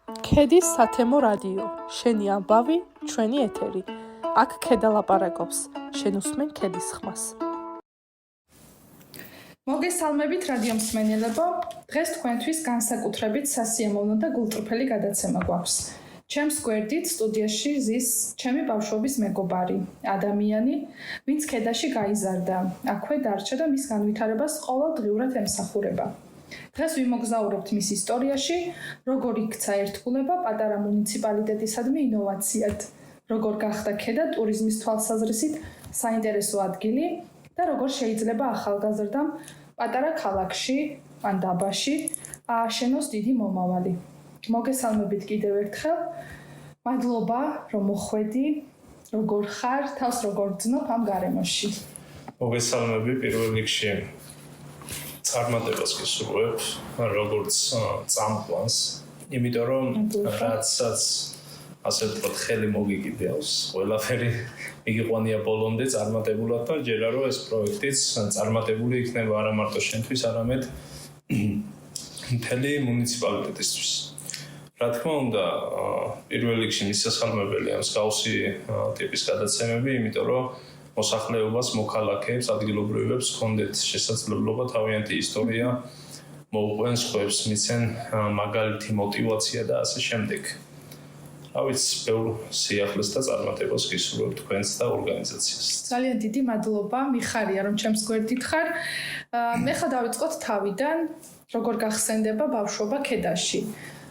ქედის სათემო რადიო, შენი ამბავი, ჩვენი ეთერი. აქ ქედა ლაპარაკობს, შენ უსმენ ქედის ხმას. მოგესალმებით რადიო მსმენელებო, დღეს თქვენთვის განსაკუთრებით სასიამოვნო და გულწრფელი გადაცემა გვაქვს. ჩემს გვერდით სტუდიაში ზის ჩემი ბავშვობის მეგობარი, ადამიანი, ვინც ქედაში გაიზარდა, აქვე დარჩა და მის განვითარებას ყოველდღიურად ემსახურება. დღეს ვიმოგზაურებთ მის ისტორიაში, როგორ იქცა ერთგულება პატარა მუნიციპალიტეტისადმი ინოვაციად, როგორ გახდა ქედა ტურიზმის თვალსაზრისით საინტერესო ადგილი და როგორ შეიძლება ახალგაზრდამ პატარა ქალაქში ან დაბაში ააშენოს დიდი მომავალი. მოგესალმებით კიდევ ერთხელ. მადლობა, რომ მოხვედი, როგორ ხარ, თავს როგორ ძნობ ამ გარემოში. მოგესალმები პირველ რიგში. წარმატებას გისურვებ, როგორც წამყვანს, იმიტომ რომ რაცაც ასე ვთქვათ, ხელი მოგიგებავს, ყველაფერი მიგიყვანია ბოლომდე წარმატებულად და ჯერა რომ ეს პროექტიც წარმატებული იქნება არა მარტო შენთვის, არამედ მთელი მუნიციპალიტეტისთვის. რა თქმა უნდა, პირველ რიგში მისასალმებელია მსგავსი ტიპის გადაცემები, იმიტომ რომ მოსახლეობას, მოქალაქეებს, ადგილობრივებს ჰქონდეთ შესაძლებლობა თავიანთი ისტორია მოუყვნენ სხვებს, მიცენ მაგალითი მოტივაცია და ასე შემდეგ. რა ვიცი, ბევრ სიახლეს და წარმატებას გისურვებ თქვენს და ორგანიზაციას. ძალიან დიდი მადლობა, მიხარია რომ ჩემს გვერდით ხარ. მე ხა დავიწყოთ თავიდან, როგორ გახსენდება ბავშვობა ქედაში.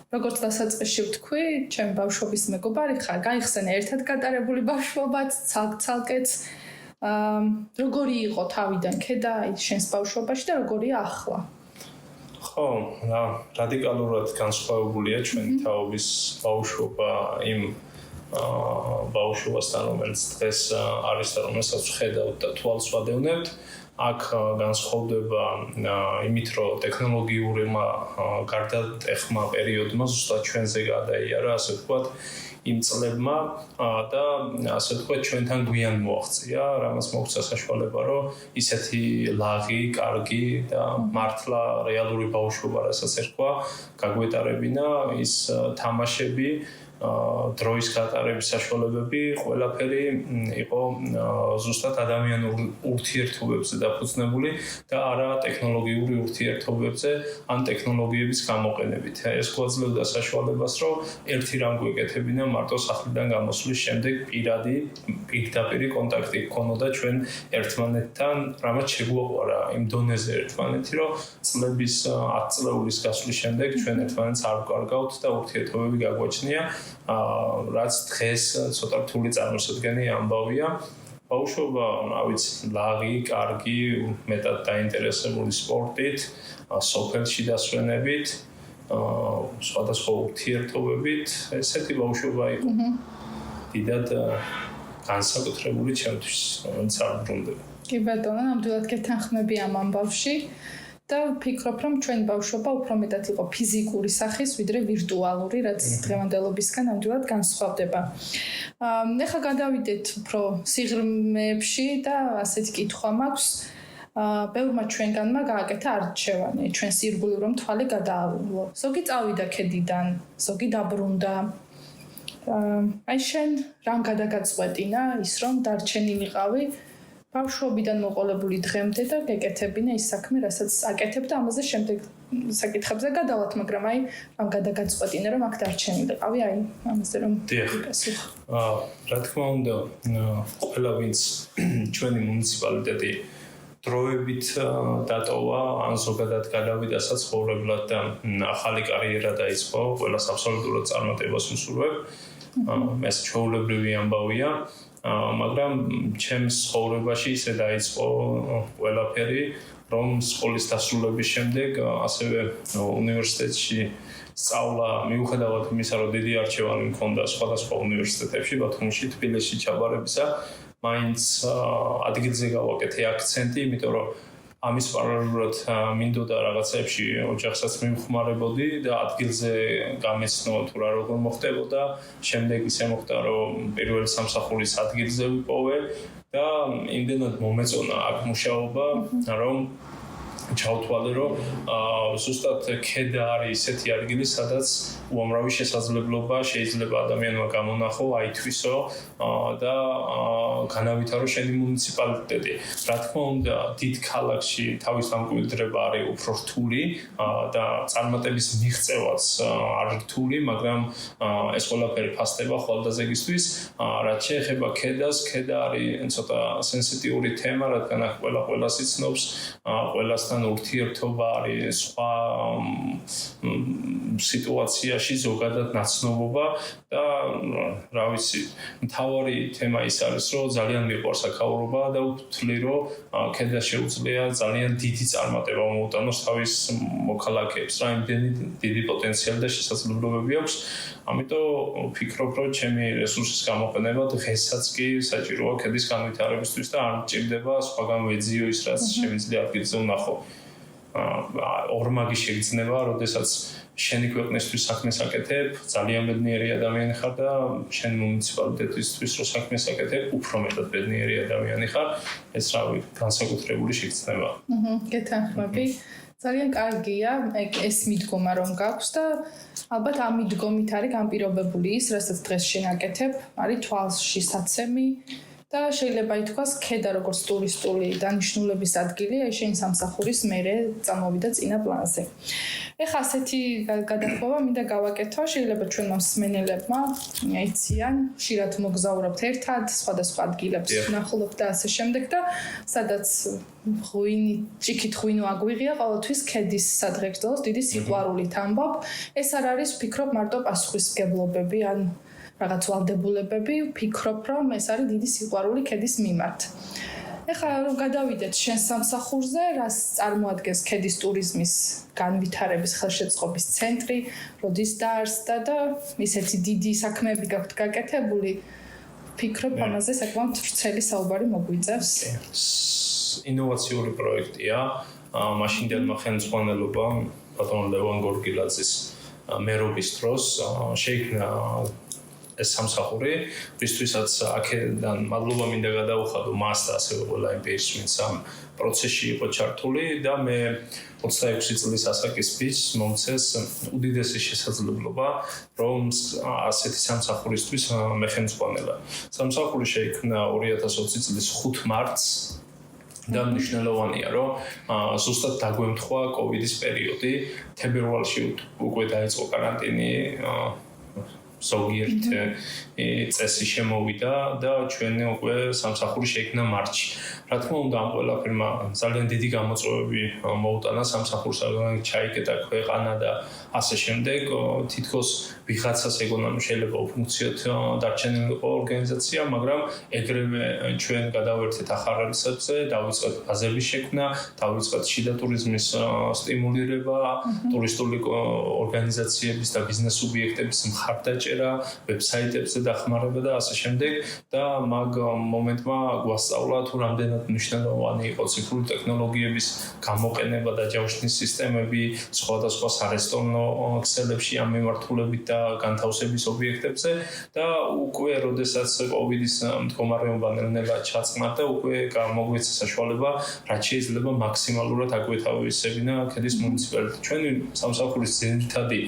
როგორც დასაწყისში ვთქვი, ჩემი ბავშვობის მეგობარი ხარ, გაიხსენე ერთად გატარებული ბავშვობაც, ცალკეც. როგორი იყო თავიდან ქედა შენს ბავშვობაში და როგორია ახლა? ხო, რადიკალურად განსხვავებულია ჩვენი თაობის ბავშვობა იმ ბავშვობასთან, რომელიც დღეს არის და რომელსაც ვხედავთ და თვალს ვადევნებთ. აქ განსხვავდება იმით, რომ ტექნოლოგიურმა გარდატეხმა პერიოდმა ზუსტად ჩვენზე გადაიარა, ასე ვთქვათ, იმ წლებმა და ასე ვთქვათ, ჩვენთან გვიან მოაღწია, რამაც მოგვცა საშუალება, რომ ისეთი ლაღი, კარგი და მართლა რეალური ბავშვობა, რასაც ერქვა, გაგვეტარებინა ის თამაშები, დროის გატარების საშუალებები, ყველაფერი იყო ზუსტად ადამიანურ ურთიერთობებზე დაფუძნებული და არა ტექნოლოგიური ურთიერთობებზე ან ტექნოლოგიების გამოყენებით. ეს გვაძლევდა საშუალებას, რომ ერთი რამ გვეკეთებინა მარტო სახლიდან გამოსვლის შემდეგ პირდაპირი კონტაქტი გქონოდა ჩვენ ერთმანეთთან, რამაც შეგვაყვარა იმ დონეზე ერთმანეთი, რომ წლების 10 წლეულის გასვლის შემდეგ ჩვენ ერთმანეთს არ ვკარგავთ და ურთიერთობები გაგვაჩნია. რაც დღეს ცოტა რთული წარმოსადგენელი ამბავია. ბავშვობა, რა ვიცი, ლაღი, კარგი, მეტად დაინტერესებული სპორტით, სოფელში დასვენებით, სხვადასხვა ურთიერთობებით, ესეთი ბავშვობა იყო. დიდად განსაკუთრებული ჩემთვის, რომელიც არ ბრუნდება. კი ბატონო, ნამდვილად გეთანხმები ამ ამბავში. და ვფიქრობ, რომ ჩვენი ბავშვობა უფრო მეტად იყო ფიზიკური სახის, ვიდრე ვირტუალური, რაც დღევანდელობისგან ნამდვილად განსხვავდება. ეხლა გადავიდეთ უფრო სიღრმეებში და ასეთი კითხვა მაქვს. ბევრმა ჩვენგანმა გააკეთა არჩევანი, ჩვენს ირგვლივ რომ თვალი გადააავლო. ზოგი წავიდა ქედიდან, ზოგი დაბრუნდა. აი შენ რამ გადაგაწყვეტინა ის რომ დარჩენილიყავი ბავშვობიდან მოყოლებული დღემდე და გეკეთებინა ის საქმე, რასაც აკეთებ და ამაზე შემდეგ საკითხებზე გადავალთ, მაგრამ აი ამ გადაგაწყვეტინა რომ აქ დარჩენილიყავი, აი ამაზე რომ გასულ. რა თქმა უნდა, ყველა ვინც ჩვენი მუნიციპალიტეტი დროებით დატოვა, ან ზოგადად გადავიდა საცხოვრებლად და ახალი კარიერა დაიწყო, ყველას აბსოლუტურად წარმატებას ვუსურვებ. ეს ჩვეულებრივი ამბავია. მაგრამ ჩემს ცხოვრებაში ისე დაიწყო ყველაფერი, რომ სკოლის დასრულების შემდეგ ასევე უნივერსიტეტში სწავლა მიუხედავად იმისა, რომ დიდი არჩევანი მქონდა სხვადასხვა უნივერსიტეტებში, ბათუმში, თბილისში ჩაბარებისა, მაინც ადგილზე გავაკეთე აქცენტი, იმიტომ რომ ამის პარალელურად მინდოდა რაღაცებში ოჯახსაც მივხმარებოდი და ადგილზე გამეცნო თუ რა როგორ მოხდებოდა. შემდეგ ისე მოხდა, რომ პირველი სამსახურის ადგილზე ვიპოვე და იმდენად მომეწონა აქ მუშაობა, რომ ჩავთვალე, რომ ზუსტად ქედა არის ისეთი ადგილი, სადაც უამრავი შესაძლებლობა შეიძლება ადამიანმა გამონახო, აითვისო და განავითარო შენი მუნიციპალიტეტი. რა თქმა უნდა, დიდ ქალაქში თავის დამკვიდრება არის უფრო რთული და წარმატების მიღწევაც არ რთული, მაგრამ ეს ყველაფერი ფასდება ხვალდაზეგისთვის. რაც შეეხება ქედას, ქედა არის ცოტა სენსიტიური თემა, რადგან აქ ყველას იცნობს, ყველასთან ურთიერთობა არის სხვა სიტუაციაში ზოგადად ნაცნობობა და რა ვიცი, მთავარი თემა ის არის, რომ ძალიან მიყვარს აქაურობა და ვთვლი, რომ ქედა შეუძლია ძალიან დიდი წარმატება მოუტანოს თავის მოქალაქეებს. რა იმდენი დიდი პოტენციალი და შესაძლებლობები აქვს. ამიტომ ვფიქრობ, რომ ჩემი რესურსის გამოყენება დღესაც კი საჭიროა ქედის განვითარებისთვის და არ მჭირდება სხვაგან ვეძიო ის, რაც შემიძლია ადგილზე ვნახო. ორმაგი შეგრძნება, როდესაც შენი ქვეყნისთვის საქმეს აკეთებ, ძალიან ბედნიერი ადამიანი ხარ და შენ მუნიციპალიტეტისთვის რო საქმეს აკეთებ, უფრო მეტად ბედნიერი ადამიანი ხარ. ეს რავი, განსაკუთრებული შეგრძნება. გეთანხმები. ძალიან კარგია ეს მიდგომა რომ გაქვს და ალბათ ამ მიდგომით არის განპირობებული ის, რასაც დღეს შენ აკეთებ, არის თვალში საცემი და შეიძლება ითქვას ქედა როგორც ტურისტული დანიშნულების ადგილი, აი შენ სამსახურის მერე წამოვიდა წინა პლანზე. ეხლა ასეთი გადახვევა მინდა გავაკეთო, შეიძლება ჩვენმა მსმენელებმა აიციან, ხშირად მოგზაურობთ ერთად, სხვადასხვა ადგილებს ვნახულობთ და ასე შემდეგ და სადაც ჭიქით ღვინო აგვიღია, ყოველთვის ქედის სადღეგრძელოს დიდი სიყვარულით ამბობ. ეს არ არის, ვფიქრობ, მარტო პასუხისმგებლობები ან რაღაც ვალდებულებები, ვფიქრობ, რომ ეს არის დიდი სიყვარული ქედის მიმართ. ეხლა რომ გადავიდეთ შენ სამსახურზე, რას წარმოადგენს ქედის ტურიზმის განვითარების ხელშეწყობის ცენტრი, როდის დაარსდა და ისეთი დიდი საქმეები გაქვთ გაკეთებული, ვფიქრობ, ამაზე საკმაოდ ვრცელი საუბარი მოგვიწევს. ინოვაციური პროექტია, მაშინდელმა ხელმძღვანელობამ ბატონ ლევან გორგილაძის მერობის დროს შეიქმნა ეს სამსახური, ვისთვისაც აქედან მადლობა მინდა გადაუხადო მას და ასევე ყველა იმ პირს, ამ პროცესში იყო ჩართული და მე 26 წლის ასაკის ფიცს მომცეს უდიდესი შესაძლებლობა, რომ ასეთი სამსახურისთვის მე ხელმძღვანელა. სამსახური შეიქმნა 2020 წლის 5 მარტს და მნიშვნელოვანია, რომ ზუსტად დაგვემთხვა კოვიდის პერიოდი, თებერვალში უკვე დაიწყო კარანტინი, ზოგიერთ წესი შემოვიდა და ჩვენ უკვე სამსახური შეიქმნა მარტში. რა თქმა უნდა, ამ ყველაფერმა ძალიან დიდი გამოწვევები მოუტანა სამსახურს, ჩაიკეტა ქვეყანა და ასე შემდეგ. თითქოს ვიღაცას ეგონა შეიძლება უფუნქციოდ დარჩენილიყო ორგანიზაცია, მაგრამ ეგრევე ჩვენ გადავერთეთ ახალ რელსებზე, დავიწყეთ ბაზების შექმნა, დავიწყეთ შიდა ტურიზმის სტიმულირება, ტურისტული ორგანიზაციების და ბიზნეს სუბიექტების მხარდაჭერა, ვებსაიტებზე დახმარება და ასე შემდეგ და მაგ მომენტმა გვასწავლა თუ რამდენად მნიშვნელოვანი იყო ციფრული ტექნოლოგიების გამოყენება და ჯავშნის სისტემები სხვადასხვა სარესტორნო ქსელებში ამ მიმართულებით და განთავსების ობიექტებზე და უკვე როდესაც კოვიდის მდგომარეობა ნელ-ნელა ჩაწყნარდა, უკვე გამოგვეცა საშუალება, რაც შეიძლება მაქსიმალურად აგვეთავისებინა ქედის მუნიციპალიტეტი. ჩვენი სამსახურის ძირითადი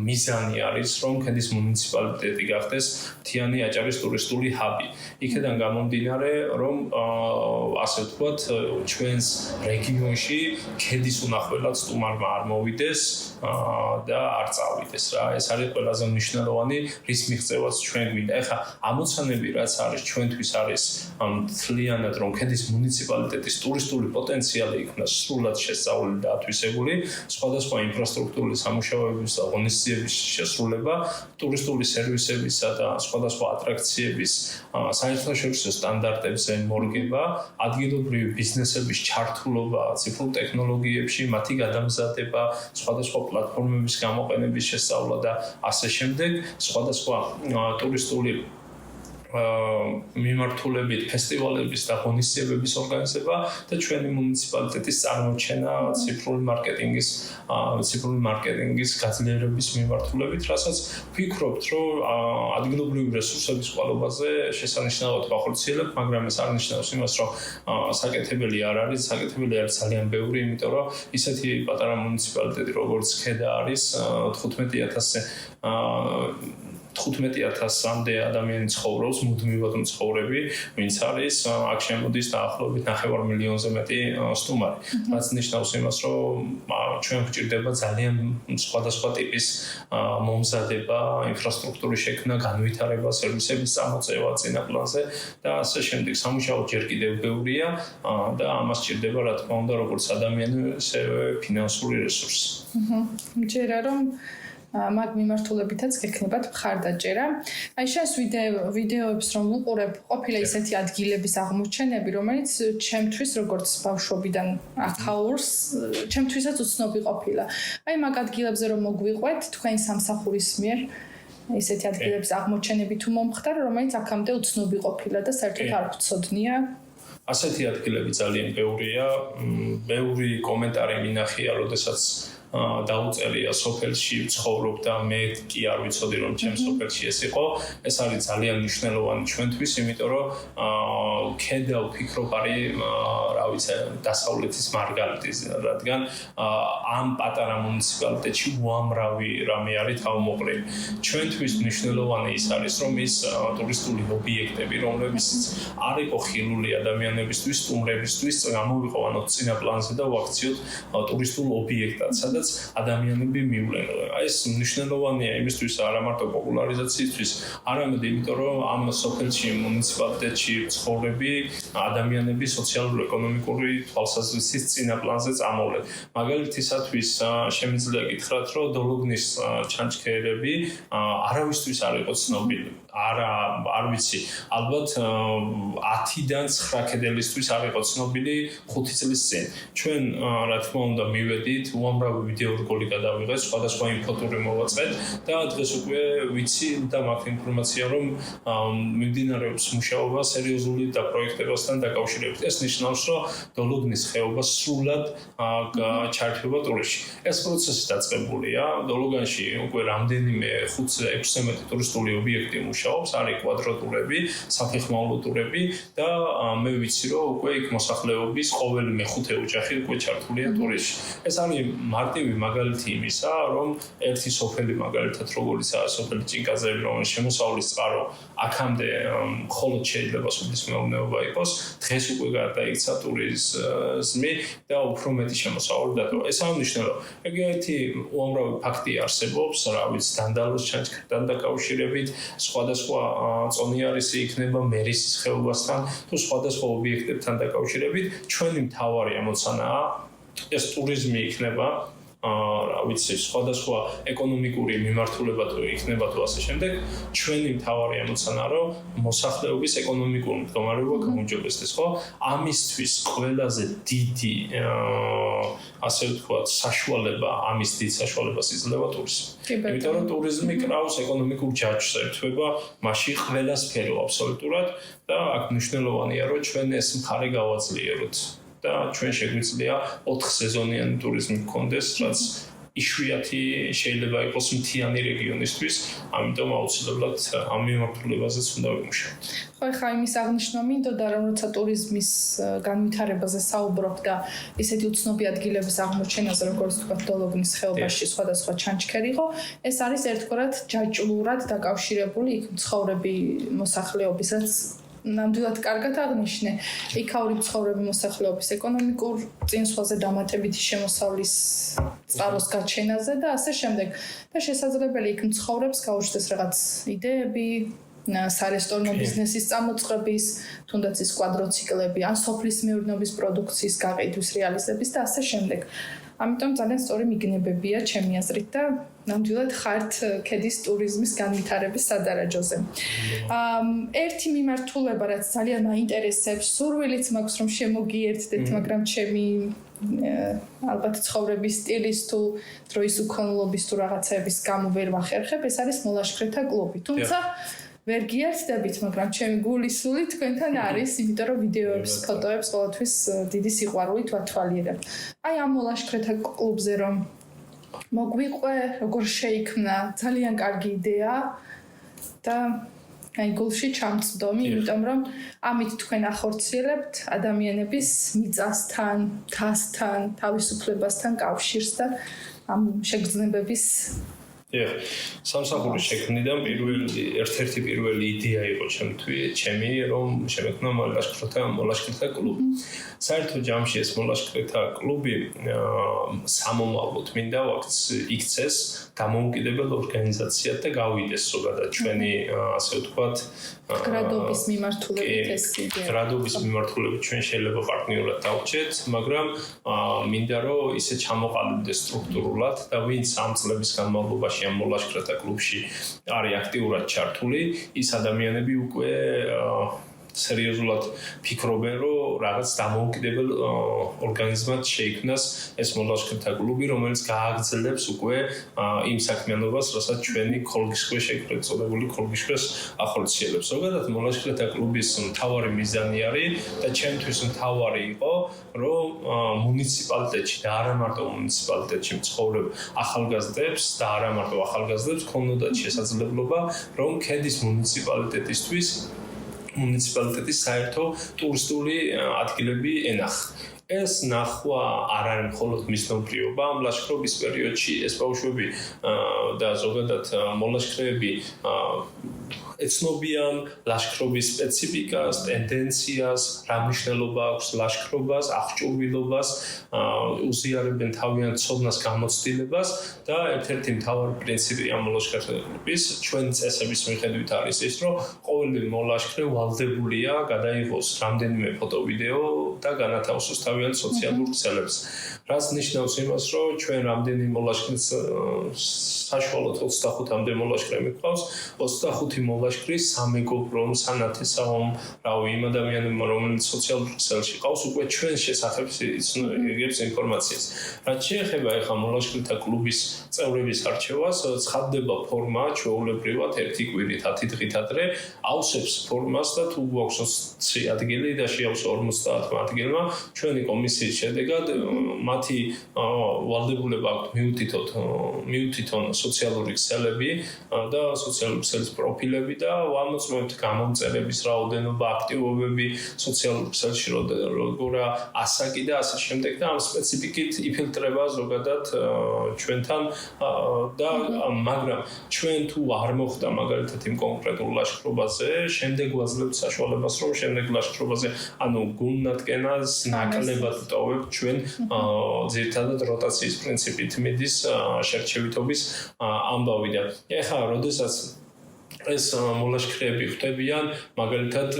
მიზანი არის, რომ ქედის მუნიციპალიტეტი გახდეს მთიანი აჭარის ტურისტული ჰაბი. იქედან გამომდინარე, რომ ასე ვთქვათ, ჩვენს რეგიონში ქედის უნახველად სტუმარმა არ მოვიდეს და არ წავიდეს რა. ეს არის ყველაზე მნიშვნელოვანი, რის მიღწევაც ჩვენ გვინდა. ეხლა ამოცანები რაც არის ჩვენთვის არის მთლიანად, რომ ქედის მუნიციპალიტეტის ტურისტული პოტენციალი იქნას სრულად შესწავლილი და ათვისებული, სხვადასხვა ინფრასტრუქტურული სამუშაოების და ღონისძიების შესრულება, ტურისტული სერვისებისა და სხვადასხვა ატრაქციების საერთაშორისო სტანდარტებზე მორგება, ადგილობრივი ბიზნესების ჩართულობა ციფრულ ტექნოლოგიებში, მათი გადამზადება, სხვადასხვა პლატფორმების გამოყენების შესწავლა და ასე შემდეგ, სხვადასხვა ტურისტული მიმართულებით ფესტივალების და ღონისძიებების ორგანიზება და ჩვენი მუნიციპალიტეტის წარმოჩენა ციფრული მარკეტინგის გაძლიერების მიმართულებით, რასაც ვფიქრობთ, რომ ადგილობრივი რესურსების კვალობაზე შესანიშნავად ვახორციელებთ, მაგრამ ეს არ ნიშნავს იმას, რომ საკეთებელი არ არის, საკეთებელი არის ძალიან ბევრი, იმიტომ რომ ისეთი პატარა მუნიციპალიტეტი, როგორც ქედა არის, 15,000-მდე ადამიანი ცხოვრობს, მუდმივად მცხოვრები, ვინც არის, აქ შემოდის დაახლოებით 9 მილიონზე მეტი სტუმარი. რაც ნიშნავს იმას, რომ ჩვენ გვჭირდება ძალიან სხვადასხვა ტიპის მომზადება, ინფრასტრუქტურის შექმნა, განვითარება, სერვისების წამოწევა წინა პლანზე და ასე შემდეგ. სამუშაო ჯერ კიდევ ბევრია და ამას სჭირდება, რა თქმა უნდა, როგორც ადამიანი, ისევე ფინანსური რესურსი. მჯერა რომ მაგ მიმართულებითაც გექნებათ მხარდაჭერა. აი შენს ვიდეოებს რომ ვუყურებ, ყოფილა ისეთი ადგილების აღმოჩენები, რომელიც ჩემთვის როგორც ბავშვობიდან აქაურს, ჩემთვისაც უცნობი ყოფილა. აი მაგ ადგილებზე რომ მოგვიყვეთ, თქვენ სამსახურის მიერ ისეთი ადგილების აღმოჩენები თუ მომხდარ, რომელიც აქამდე უცნობი ყოფილა და საერთოდ არ გვცოდნია. ასეთი ადგილები ძალიან ბევრია. ბევრი კომენტარი მინახია, როდესაც დაუწერია სოფელში ვცხოვრობ და მე კი არ ვიცოდი რომ ჩემ სოფელში ეს იყო. ეს არის ძალიან მნიშვნელოვანი ჩვენთვის, იმიტომ რომ ქედა ვფიქრობ არის რა ვიცი დასავლეთის მარგალიტი, რადგან ამ პატარა მუნიციპალიტეტში უამრავი რამე არის თავმოყრილი. ჩვენთვის მნიშვნელოვანი ის არის, რომ ის ტურისტული ობიექტები, რომლებიც არ იყო ხილული ადამიანებისთვის, სტუმრებისთვის, გამოვიყვანოთ წინა პლანზე და ვაქციოთ ტურისტულ ობიექტად, სადაც ადამიანები მივლენ. ეს მნიშვნელოვანია იმისთვის, არა მარტო პოპულარიზაციისთვის, არამედ იმიტომ, რომ ამ სოფელში, მუნიციპალიტეტში ცხოვრები ადამიანები სოციალურ-ეკონომიკური თვალსაზრისით წინა პლანზე წამოვლენ. მაგალითისათვის შემიძლია გითხრათ, რომ დოლოგნის ჩანჩქერები არავისთვის არ იყო ცნობილი. არ ვიცი, ალბათ 10-დან 9 კედელისთვის არ იყო ცნობილი 5 წლის წინ. ჩვენ, რა თქმა უნდა, მივედით, უამრავი ვიდეო რგოლი გადავიღეთ, სხვადასხვა ინფოტური მოვაწყეთ და დღეს უკვე ვიცი და მაქვს ინფორმაცია, რომ მიმდინარეობს მუშაობა სერიოზული და პროექტებასთან დაკავშირებით. ეს ნიშნავს, რომ დოლოგნის ხეობა სრულად ჩაერთვება ტურიზმში. ეს პროცესი დაწყებულია. დოლოგანში უკვე რამდენიმე 5-6 ტურისტული ობიექტი მუშაობს, არის კვადრატურები, საფეხმავლო ტურები და მე ვიცი, რომ უკვე იქ მოსახლეობის ყოველი მეხუთე ოჯახი უკვე ჩართულია ტურიზმში. ეს არის მარტივი მაგალითი იმისა, რომ ერთი სოფელი მაგალითად როგორიცაა სოფელი ჭინკაზეები, რომელიც შემოსავლის წყარო აქამდე მხოლოდ შეიძლება სოფლის მეურნეობა იყოს, დღეს უკვე გადაიქცა ტურიზმი და უფრო მეტი შემოსავალი დატოვა. ეს აღნიშნავს, რომ ეგეთი უამრავი ფაქტი არსებობს, რა ვიცი, დანდალოს ჩანჩქერთან დაკავშირებით, სხვადასხვა წონიარისი იქნება მერისის ხეობასთან თუ სხვადასხვა ობიექტებთან დაკავშირებით, ჩვენი მთავარი ამოცანაა ეს ტურიზმი იქნება რა ვიცი, სხვადასხვა ეკონომიკური მიმართულება თუ იქნება თუ ასე შემდეგ, ჩვენი მთავარი ამოცანაა, რომ მოსახლეობის ეკონომიკური მდგომარეობა გაუმჯობესდეს, ხო? ამისთვის ყველაზე დიდი ასე ვთქვათ, საშუალება, ამის დიდ საშუალებას იძლევა ტურიზმი. იმიტომ რომ ტურიზმი კრავს ეკონომიკურ ჯაჭვს, ერთვება მასში ყველა სფერო აბსოლუტურად და აქ მნიშვნელოვანია, რომ ჩვენ ეს მხარე გავაძლიეროთ. და ჩვენ შეგვიძლია 4 სეზონიანი ტურიზმი გქონდეს, რაც იშვიათი შეიძლება იყოს მთიანი რეგიონისთვის, ამიტომ აუცილებლად ამ მიმართულებაზეც უნდა ვიმუშაოთ. ხო, ხა იმის აღნიშვნა მინდოდა, რომ როცა ტურიზმის განვითარებაზე საუბრობ და ისეთი უცნობი ადგილების აღმოჩენაზე, როგორც თქვა დოლოგნის ხეობაში სხვადასხვა ჩანჩქერი იყო, ეს არის ერთგვარად ჯაჭვურად დაკავშირებული იქ მცხოვრები მოსახლეობისაც ნამდვილად კარგად აღნიშნე. იქაური მცხოვრები მოსახლეობის ეკონომიკურ წინსვლაზე დამატებითი შემოსავლის წყაროს გაჩენაზე და ასე შემდეგ. და შესაძლებელი იქ მცხოვრებს გაუჩნდეს რაღაც იდეები, სარესტორნო ბიზნესის წამოწყების, თუნდაც ის კვადროციკლები, ან სოფლის მეურნეობის პროდუქციის გაყიდვის რეალიზების და ასე შემდეგ. ამიტომ ძალიან სწორი მიგნებებია ჩემი აზრით და ნამდვილად ხართ ქედის ტურიზმის განვითარების სადარაჯოზე. ერთი მიმართულება, რაც ძალიან მაინტერესებს, სურვილიც მაქვს რომ შემოგიერთდეთ, მაგრამ ჩემი ალბათ ცხოვრების სტილის თუ დროის უქონლობის თუ რაღაცების გამო ვერ ვახერხებ, ეს არის მოლაშქრეთა კლუბი. თუმცა ვერ გიაცდებით, მაგრამ ჩემი გულისული თქვენთან არის, იმიტომ რომ ვიდეოებს, ფოტოებს ყოველთვის დიდი სიყვარულით ვათვალიერებ. აი ამ მოლაშქრეთა კლუბზე რომ მოგვიყვე, როგორ შეიქმნა, ძალიან კარგი იდეა და აი გულში ჩამწვდომი, იმიტომ რომ ამით თქვენ ახორციელებთ ადამიანების მიწასთან, თასთან, თავისუფლებასთან კავშირს და ამ შეგრძნებების სამსახურის შექმნიდან ერთ-ერთი პირველი იდეა იყო ჩემი რომ შემექმნა მოლაშქრეთა კლუბი. საერთო ჯამში ეს მოლაშქრეთა კლუბი სამომავლოდ მინდა იქცეს დამოუკიდებელ ორგანიზაციად და გავიდეს ზოგადად ჩვენი ასე ვთქვათ გრადობის მიმართულებით ეს იდეა. გრადობის მიმართულებით ჩვენ შეიძლება პარტნიორად დავჭერთ, მაგრამ მინდა რომ ისე ჩამოყალიბდეს სტრუქტურულად და ვინც ამ წლების განმავლობაში ამ მოლაშქრეთა კლუბში არის აქტიურად ჩართული, ის ადამიანები უკვე სერიოზულად ფიქრობენ, რომ რაღაც დამოუკიდებელ ორგანიზმად შეიქმნას ეს მოლაშქრეთა კლუბი, რომელიც გააგრძელებს უკვე იმ საქმიანობას, რასაც ჩვენი ქოლგისქვე შეკრეთ წოდებული ქოლგისქვეს ახორციელებს. ზოგადად მოლაშქრეთა კლუბის მთავარი მიზანი არის და ჩემთვის მთავარი იყო, რომ მუნიციპალიტეტში და არა მარტო მუნიციპალიტეტში მცხოვრებ ახალგაზრდებს და არა მარტო ახალგაზრდებს ქონოდათ შესაძლებლობა, რომ ქედის მუნიციპალიტეტისთვის მუნიციპალიტეტის საერთო ტურისტული ადგილები ენახა. ეს ნახვა არ არის მხოლოდ მისნობრიობა ამ ლაშქრობის პერიოდში, ეს ბავშვები და ზოგადად მოლაშქრეები ეცნობიან ლაშქრობის სპეციფიკას, ტენდენციას, რა მნიშვნელობა აქვს ლაშქრობას, აღჭურვილობას, უზიარებენ თავიანთ ცოდნას, გამოცდილებას და ერთ-ერთი მთავარი პრინციპი ამ მოლაშქრეების ჩვენი წესების მიხედვით არის ის, რომ ყოველი მოლაშქრე ვალდებულია გადაიღოს რამდენიმე ფოტო-ვიდეო და განათავსოს თავიანთ სოციალურ ქსელებს. რაც ნიშნავს იმას, რომ ჩვენ რამდენი მოლაშქრის საშუალოდ 25-მდე მოლაშქრე მიყვავს, 25 მოლაშქრის სამეგობრო, სანათესაო, რავი, იმ ადამიანებმა, რომელიც სოციალურ ქსელში ყავს, უკვე ჩვენ შესახებ იგებს ინფორმაციას. რაც შეეხება ახლა მოლაშქრეთა კლუბის წევრების არჩევას, ცხადდება ფორმა ჩვეულებრივად ერთი კვირით 10 დღით ადრე ავსებს ფორმას და თუ გვაქვს 20 ადგილი და შეავსო 50 ადგილმა, ჩვენი კომისიის შედეგად მათი ვალდებულება აქვს მიუთითონ სოციალური ქსელები და სოციალური ქსელის პროფილები და ვამოწმებთ გამომწერების რაოდენობა, აქტივობები სოციალურ ქსელში როგორა ასაკი და ასე შემდეგ და ამ სპეციფიკით იფილტრება ზოგადად ჩვენთან და მაგრამ ჩვენ თუ არ მოხდა მაგალითად იმ კონკრეტულ ლაშქრობაზე, შემდეგ ვაძლევთ საშუალებას, რომ შემდეგ ლაშქრობაზე, ანუ გულნათკენას ნაკლებად ტოვებთ ჩვენ ძირითადად როტაციის პრინციპით მიდის შერჩევითობის ამბავი და ეხლა როდესაც ეს მოლაშქრეები ხდებიან მაგალითად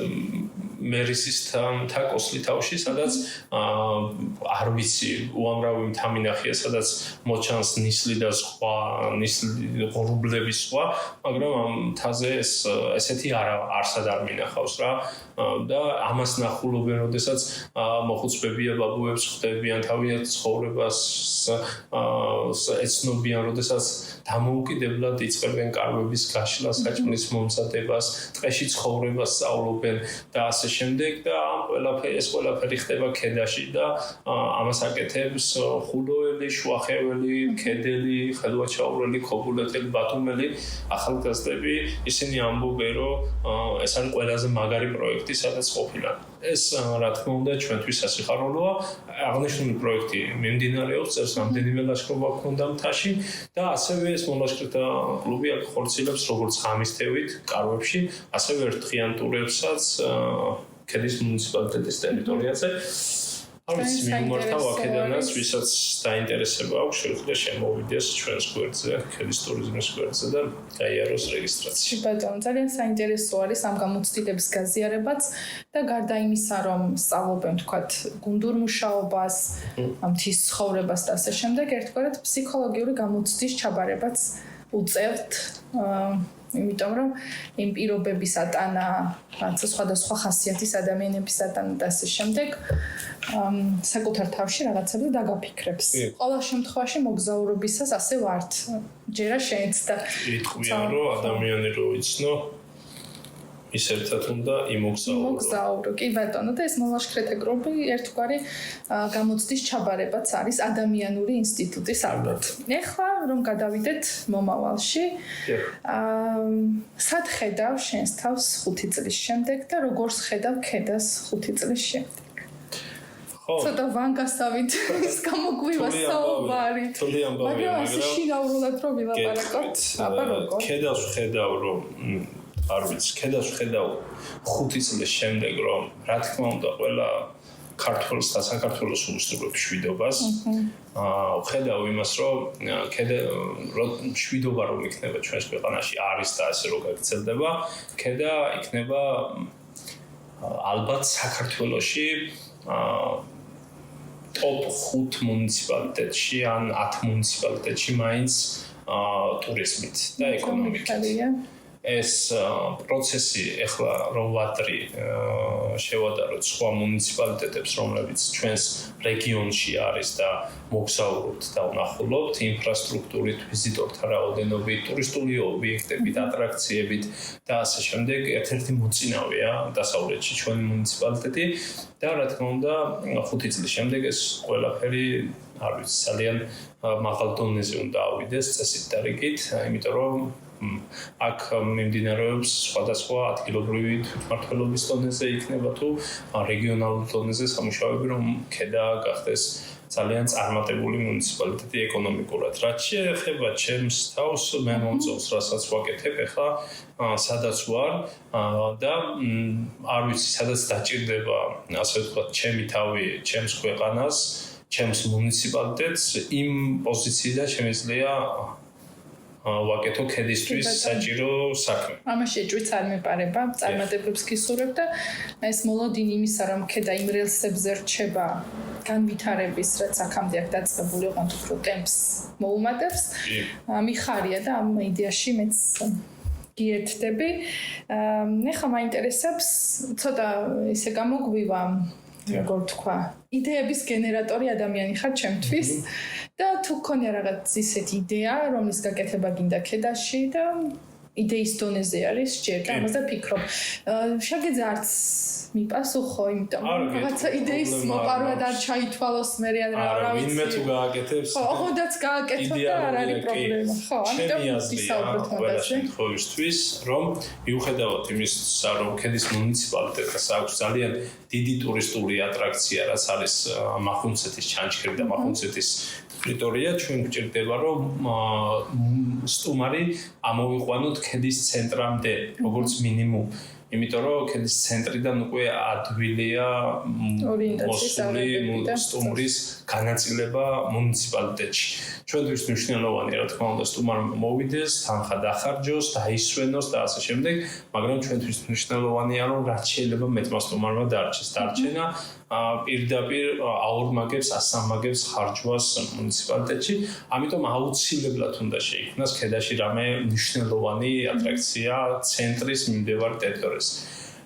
მერისის თაკოსლი თავში, სადაც არ ვიცი, უამრავი მთამინახია, სადაც მოჩანს ნისლი და სხვა, ნისლი ღრუბლების სხვა, მაგრამ ამ მთაზე ესეთი არსად არ მინახავს რა და ამას ნახულობენ, როდესაც მოხუცებია ბაბუებს ხდებიან თავიანთ ცხოვრებას ეცნობიან, როდესაც დამოუკიდებლად იწყებენ კარვების გაშლას, საჭმლის მომზადებას, ტყეში ცხოვრებას სწავლობენ და ასე შემდეგ და ეს ყველაფერი ხდება ქედაში და ამას აკეთებს ხულოელი, შუახეველი, ქედელი, ხელვაჩაურელი, ქობულეთელი, ბათუმელი ახალგაზრდები, ისინი ამბობენ, რომ ეს არის ყველაზე მაგარი პროექტი, სადაც ყოფილან. ეს რა თქმა უნდა ჩვენთვის სასიხარულოა. აღნიშნული პროექტი მიმდინარეობს, წელს რამდენიმე ლაშქრობა ჰქონდა მთაში და ასევე ეს მოლაშქრეთა კლუბი ახორციელებს როგორც ღამისთევით კარვებში, ასევე ერთდღიან ტურებსაც ქედის მუნიციპალიტეტის ტერიტორიაზე. ამის მიმართავ აქედანაც, ვისაც დაინტერესება აქვს, შეიძლება შემოვიდეს ჩვენს გვერდზე, ქედის ტურიზმის გვერდზე და გაიაროს რეგისტრაცია. ბატონო, ძალიან საინტერესო არის ამ გამოცდილების გაზიარებაც და გარდა იმისა, რომ სწავლობენ თქვათ გუნდურ მუშაობას, მთის ცხოვრებას და ასე შემდეგ, ერთგვარად ფსიქოლოგიური გამოცდის ჩაბარებაც უწევთ. იმიტომ რომ იმ პირობების ატანა, რაღაცა სხვადასხვა ხასიათის ადამიანების ატანა და ასე შემდეგ საკუთარ თავში რაღაცებზე დაგაფიქრებს. ყოველ შემთხვევაში მოგზაურობისას ასე ვართ. ჯერა შენც და იტყვიან რომ ადამიანი რო იცნო ის ერთად უნდა იმოგზაურო. კი ბატონო, და ეს მოლაშქრეთა გრუპი ერთგვარი გამოცდის ჩაბარებაც არის ადამიანური ინსტიტუტის ალბათ. ეხლა რომ გადავიდეთ მომავალში, სად ხედავ შენს თავს 5 წლის შემდეგ და როგორს ხედავ ქედას 5 წლის შემდეგ? ცოტა ვანგასავით ის გამოგვივა საუბარი. მაგრამ ასე შინაურულად რომ ვილაპარაკოთ, აბა როგორ? ქედას ხედავ რომ არ ვიცი, ქედას ხედავ 5 წლის შემდეგ რომ რა თქმა უნდა ყველა ქართველს და საქართველოს უსწრებს შვიდობას. ხედავ იმას რომ შვიდობა რომ იქნება ჩვენს ქვეყანაში არის და ასე რომ გაგრძელდება, ქედა იქნება ალბათ საქართველოში top 5 მუნიციპალიტეტში ან 10 მუნიციპალიტეტში მაინც ტურიზმით და ეკონომიკით. ეს პროცესი ახლა რომ ვადრი შევადაროთ სხვა მუნიციპალიტეტებს, რომლებიც ჩვენს რეგიონში არის და მოგზაურობთ და ვნახულობთ ინფრასტრუქტურით, ვიზიტორთა რაოდენობით, ტურისტული ობიექტებით, ატრაქციებით და ასე შემდეგ, ერთ-ერთი მოწინავეა დასავლეთში ჩვენი მუნიციპალიტეტი და რა თქმა უნდა 5 წლის შემდეგ ეს ყველაფერი არ ვიცი ძალიან მაღალ დონეზე უნდა ავიდეს წესით და რიგით, იმიტომ რომ აქ მიმდინარეობს სხვადასხვა ადგილობრივი თვითმმართველობის დონეზე იქნება თუ რეგიონალურ დონეზე სამუშაოები, რომ ქედა გახდეს ძალიან წარმატებული მუნიციპალიტეტი ეკონომიკურად. რაც შეეხება ჩემს თავს, მე მომწონს, რასაც ვაკეთებ ახლა, სადაც ვარ და არ ვიცი, სადაც დაჭირდება, ასე ვთქვათ, ჩემი თავი, ჩემს ქვეყანას, ჩემს მუნიციპალიტეტს იმ პოზიციიდან შემიძლია ვაკეთო ქედისთვის საჭირო საქმე. ამაში ეჭვიც არ მეპარება, წარმატებებს გისურვებ და ეს მოლოდინი იმისა, რომ ქედა იმ რელსებზე რჩება განვითარების, რაც აქამდე აქ დაწყებული იყო, უფრო ტემპს მოუმატებს. მიხარია და ამ იდეაში მეც გიერთდები. ეხლა მაინტერესებს ცოტა ისე გამოგვივა, როგორ თქვა, იდეების გენერატორი ადამიანი ხარ ჩემთვის და თუ გქონია რაღაც ისეთი იდეა, რომლის გაკეთება გინდა ქედაში და იდეის დონეზე არის, ჯერ და ამაზე ფიქრობ. შეგეძა არც მიპასუხო, იმიტომ რომ რაღაცა იდეის მოპარვა და არ ჩაითვალოს მე ან რა ვიცი. ვინმე თუ გააკეთებს. ხო, ხოდაც გააკეთო და არ არის პრობლემა. ხო, ამიტომ ვისაუბროთ მაგაზე. ყოველთვის რომ მიუხედავად იმისა, რომ ქედის მუნიციპალიტეტს აქვს ძალიან დიდი ტურისტული ატრაქცია, რაც არის მახუნცეთის ჩანჩქერი და მახუნცეთის ტერიტორია, ჩვენ გვჭირდება რომ სტუმარი ამოვიყვანოთ ქედის ცენტრამდე, როგორც მინიმუმ. იმიტომ რომ ქედის ცენტრიდან უკვე ადვილია მოსული სტუმრის განაწილება მუნიციპალიტეტში. ჩვენთვის მნიშვნელოვანია, რა თქმა უნდა, სტუმარმა მოვიდეს, თანხა დახარჯოს, დაისვენოს და ასე შემდეგ, მაგრამ ჩვენთვის მნიშვნელოვანია, რომ რაც შეიძლება მეტმა სტუმარმა დარჩეს. დარჩენა პირდაპირ აორმაგებს, ასამაგებს ხარჯვას მუნიციპალიტეტში, ამიტომ აუცილებლად უნდა შეიქმნას ქედაში რამე მნიშვნელოვანი ატრაქცია ცენტრის მიმდებარ ტერიტორიაზე.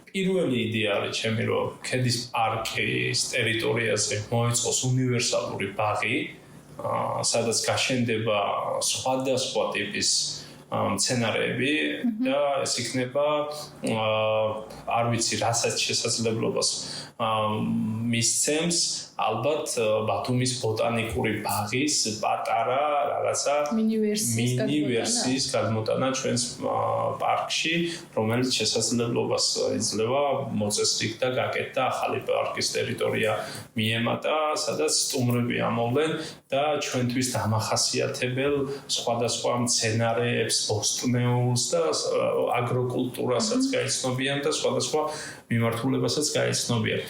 პირველი იდეა არის ჩემი, რომ ქედის პარკის ტერიტორიაზე მოეწყოს უნივერსალური ბაღი, სადაც გაშენდება სხვადასხვა ტიპის მცენარეები და ეს იქნება არ ვიცი რასაც შესაძლებლობას მისცემს ალბათ ბათუმის ბოტანიკური ბაღის პატარა რაღაცა მინი ვერსიის გადმოტანა ჩვენს პარკში, რომელიც შესაძლებლობას იძლევა მოწესრიგ და გაკეთდა ახალი პარკის ტერიტორია მიემატა, სადაც სტუმრები ამოვლენ და ჩვენთვის დამახასიათებელ სხვადასხვა მცენარეებს, ბოსტნეულს და აგროკულტურასაც გაიცნობიან და სხვადასხვა მიმართულებასაც გაიცნობიან.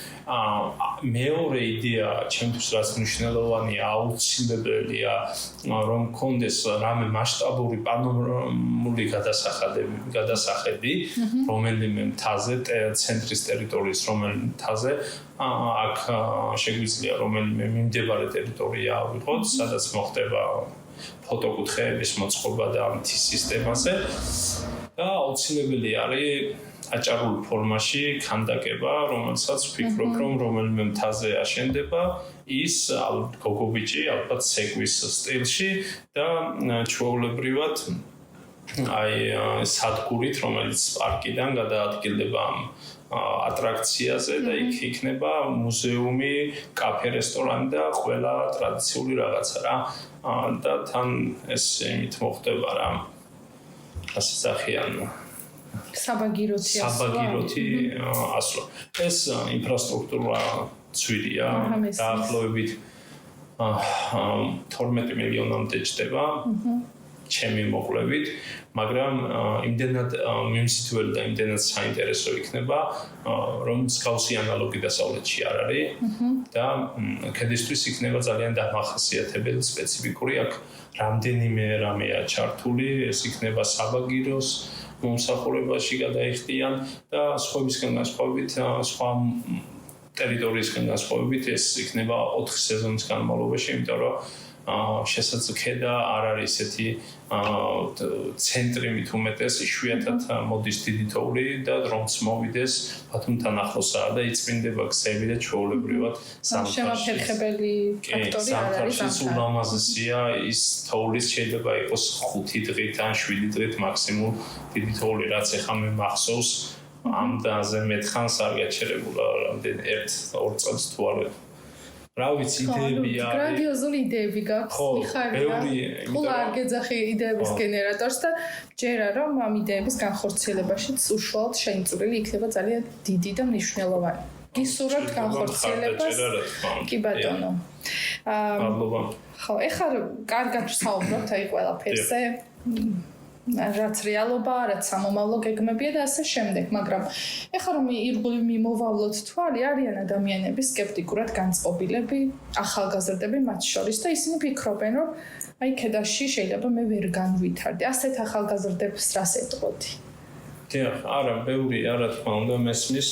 მეორე იდეა ჩემთვის რაც მნიშვნელოვანია, აუცილებელია, რომ მქონდეს რამე მასშტაბური პანორამული გადასახედი, რომელიმე მთაზე, ცენტრის ტერიტორიის რომელიმე მთაზე, აქ შეგვიძლია რომელიმე მიმდებარე ტერიტორია ავიღოთ, სადაც მოხდება ფოტოკუთხეების მოწყობა და მთის სისტემაზე და აუცილებელი არის აჭარულ ფორმაში ქანდაკება, რომელსაც ვფიქრობ, რომ რომელიმე მთაზე აშენდება, ის გოგობიჭი, ალბათ ცეკვის სტილში და ჩვეულებრივად აი სადგურით, რომელიც პარკიდან გადაადგილდება ატრაქციაზე და იქ იქნება მუზეუმი, კაფე, რესტორანი და ყველა ტრადიციული რაღაცა რა. და თან ეს იმით მოხდება რა. ასე სახიან საბაგიროთი ასვლა. ეს ინფრასტრუქტურა ცვილია, დაახლოებით 12 მილიონამდე ჯდება. ჩემი მოკვლევით, მაგრამ იმდენად მიმსითველი და იმდენად საინტერესო იქნება, რომ მსგავსი ანალოგი დასავლეთში არ არის და ქედისთვის იქნება ძალიან დამახასიათებელი სპეციფიკური აქ რამდენიმე რამეა ჩართული, ეს იქნება საბაგიროს მომსახურებაში გადაიხდიან და სხვებისგან განსხვავებით, სხვა ტერიტორიისგან განსხვავებით ეს იქნება 4 სეზონის განმავლობაში, იმიტომ რომ შესაძლოა არ არის ესეთი ცენტრი მით უმეტეს იშვიათად მოდის დიდი თოვლი და რომც მოვიდეს ბათუმთან ახლოსაა და იწმინდება გზები და ჩვეულებრივად შემაფერხებელი ფაქტორი არ არის ამ ულამაზესია ის თოვლის შეიძლება იყოს 5 დღით ან 7 დღით მაქსიმუმ დიდი თოვლი რაც ეხა მე მახსოვს ამ დაზე მეთხანს არ გაჩერებულა რამდენ 1-2 წელს თუ არ რა ვიცი იდეებია გრანდიოზული იდეები გაქვს მიხარია ხოლმე არ გეძახი იდეების გენერატორს და ჯერა რომ ამ იდეების განხორციელებაშიც უშუალოდ შეიმწვრილი იქნება ძალიან დიდი და მნიშვნელოვანი გისურვებთ განხორციელებას კი ბატონო ხო ეხლა კარგად ვსაუბრობთ აი ყველაფერზე რაც რეალობა, რაც სამომავლო გეგმებია და ასე შემდეგ, მაგრამ ეხლა რომ ირგვლივ მიმოვალოთ თვალი, არიან ადამიანები სკეპტიკურად განწყობილები, ახალგაზრდები მათ შორის და ისინი ფიქრობენ, რომ აი ქედაში შეიძლება მე ვერ განვითარდე. ასეთ ახალგაზრდებს რას ეტყოდი? დიახ, არა, ბევრი არა თქმა უნდა მესმის.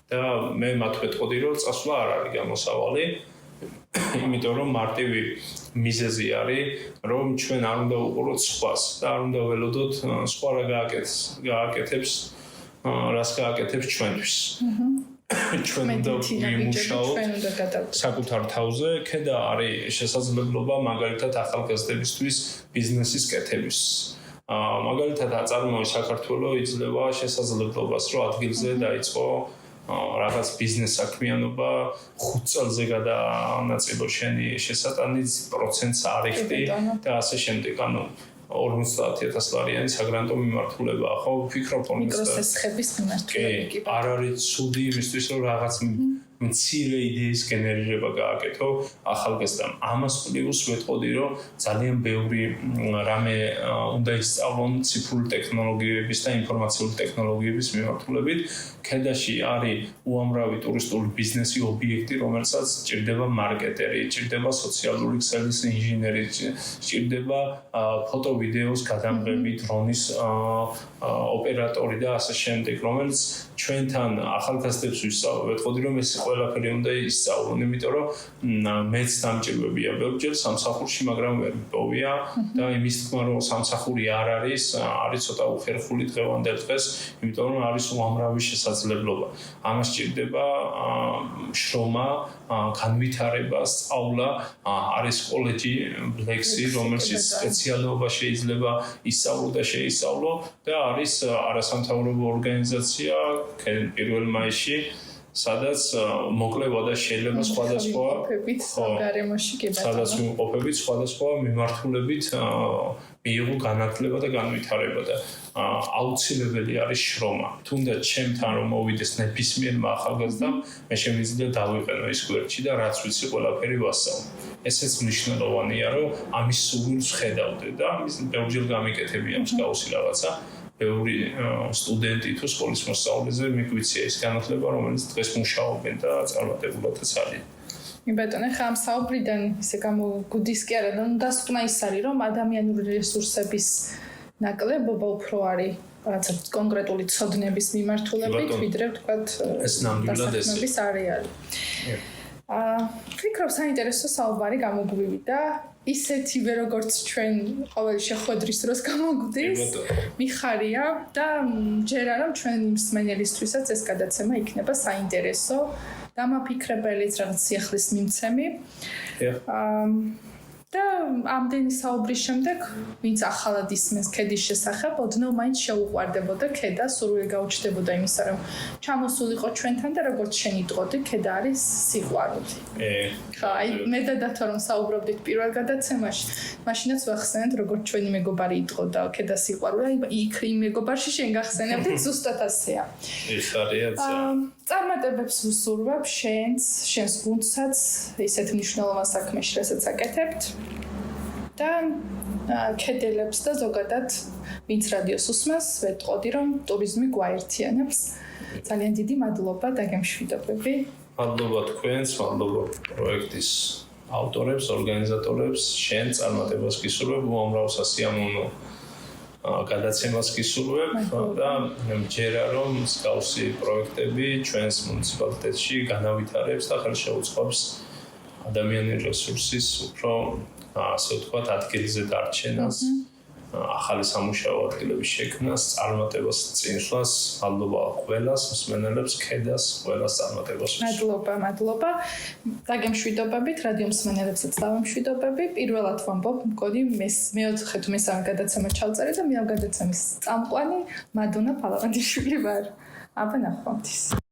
და მე მათ ვეტყოდი, რომ წასვლა არ არის გამოსავალი. იმიტომ რომ მარტივი მიზეზი არის რომ ჩვენ არ უნდა უყუროთ სხვას და არ უნდა ველოდოთ სხვა რა გააკეთებს რას გააკეთებს ჩვენთვის. ჩვენ უნდა ვიმუშაოთ საკუთარ თავზე, ქედა არის შესაძლებლობა მაგალითად ახალგაზრდებისთვის ბიზნესის კეთების. მაგალითად აწარმოებს საქართველოს იძლევა შესაძლებლობას რომ ადგილზე დაიწყო რაღაც ბიზნეს საქმიანობა 5 წელზე გადაანაწილო შენი შესატანი პროცენტს არიხდი და ასე შემდეგ. ანუ 50,000 ლარიანი საგრანტო მიმართულებაა, ხო? ვფიქრობ რომ მიკროსესხების მიმართულება კი არ არის ცუდი იმისთვის რომ რაღაც მცირე იდეის გენერირება გააკეთო ახალგაზრდამ. ამას პლუს ვეტყოდი რომ ძალიან ბევრი რამე უნდა ისწავლონ ციფრული ტექნოლოგიების და ინფორმაციული ტექნოლოგიების მიმართულებით. ქედაში არის უამრავი ტურისტული ბიზნესი ობიექტი, რომელსაც ჭირდება მარკეტერი, ჭირდება სოციალური ქსელის ინჟინერი, ჭირდება ფოტო-ვიდეოს გადამღები, დრონის ოპერატორი და ასე შემდეგ, რომელიც ჩვენთან ახალგაზრდებს ვეტყოდი რომ ეს ყველაფერი უნდა ისწავლონ, იმიტომ რომ მეც დამჭირვებია ბევრჯერ სამსახურში, მაგრამ ვერ მიპოვია და იმის თქმა რომ სამსახური არ არის ცოტა უხერხული დღევანდელ დღეს, იმიტომ რომ არის უამრავი შესაძლებლობა. ამას ჭირდება შრომა, განვითარება, სწავლა, არის კოლეჯი, ლექსი, რომელშიც სპეციალობა შეიძლება ისწავლო და შეისწავლო და არის არასამთავრობო ორგანიზაცია 1 მაისში სადაც მოკლევა და შეიძლება სხვადასხვა გარემოში კი ბატონო სადაც მიმყოფებით სხვადასხვა მიმართულებით მიიღო განათლება და განვითარება და აუცილებელი არის შრომა. თუნდაც ჩემთან რომ მოვიდეს ნებისმიერმა ახალგაზრდამ, მე შემიძლია დავიყენო ის გვერდში და რაც ვიცი ყველაფერი ვასწავლო. ესეც მნიშვნელოვანია რომ ამის სურვილს ხედავდე და ამის ბევრჯერ გამიკეთებია მსგავსი რაღაცა. ბევრი სტუდენტი თუ სკოლის მოსწავლეზე მიგვიცია ის განათლება, რომელიც დღეს მუშაობენ და წარმატებულადაც არიან. ბატონო, ხა ამ საუბრიდან ისე გამოგვდის კი არა, დასკვნა ის არის, რომ ადამიანური რესურსების ნაკლებობა უფრო არის რაღაცა კონკრეტული ცოდნების მიმართულებით, ვიდრე ვთქვათ ეს ნამდვილად ეს არეალი. ვფიქრობ, საინტერესო საუბარი გამოგვივიდა. ისეთივე როგორც ჩვენ ყოველი შეხვედრის დროს გამოგვდის, მიხარია და ჯერა რომ ჩვენ მსმენელისთვისაც ეს გადაცემა იქნება საინტერესო, დამაფიქრებელიც რაღაც სიახლის მიმცემი. და ამდენი საუბრის შემდეგ, ვინც ახალად ისმენს ქედის შესახებ, ოდნავ მაინც შეუყვარდებოდა ქედა, სურვილი გაუჩნდებოდა იმისა, რომ ჩამოსულიყო ჩვენთან და როგორც შენ იტყოდი, ქედა არის სიყვარული. ხა, აი მე და დათო რომ საუბრობდით პირველ გადაცემაში, მაშინაც ვახსენეთ, როგორც ჩვენი მეგობარი იტყოდა ქედა სიყვარული, აი იქ იმ მეგობარში შენ გახსენებდით ზუსტად ასეა. ეს არის წარმატებებს ვუსურვებ შენს გუნდსაც ისეთ მნიშვნელოვან საქმეში, რასაც აკეთებთ და ქედელებს და ზოგადად ვინც რადიოს უსმენს, ვეტყოდი რომ ტურიზმი გვაერთიანებს. ძალიან დიდი მადლობა და გემშვიდობები. მადლობა თქვენს, მადლობა პროექტის ავტორებს, ორგანიზატორებს, შენ წარმატებას გისურვებ, უამრავ სასიამოვნო გადაცემას გისურვებ და მჯერა რომ მსგავსი პროექტები ჩვენს მუნიციპალიტეტში განავითარებს და ხელშეუწყობს ადამიანის რესურსის უფრო ასე ვთქვათ ადგილზე დარჩენას, ახალი სამუშაო ადგილების შექმნას, წარმატებას წინსვლას. მადლობა ყველას, მსმენელებს, ქედას, ყველას წარმატებას. მადლობა. დაგემშვიდობებით, რადიო მსმენელებსაც დავემშვიდობები. პირველად ვამბობ, მგონი მეოთხე თუ მესამე გადაცემა ჩავწერე და მე ამ გადაცემის წამყვანი მადონა ფალავანდიშვილი ვარ. აბა ნახვამდის.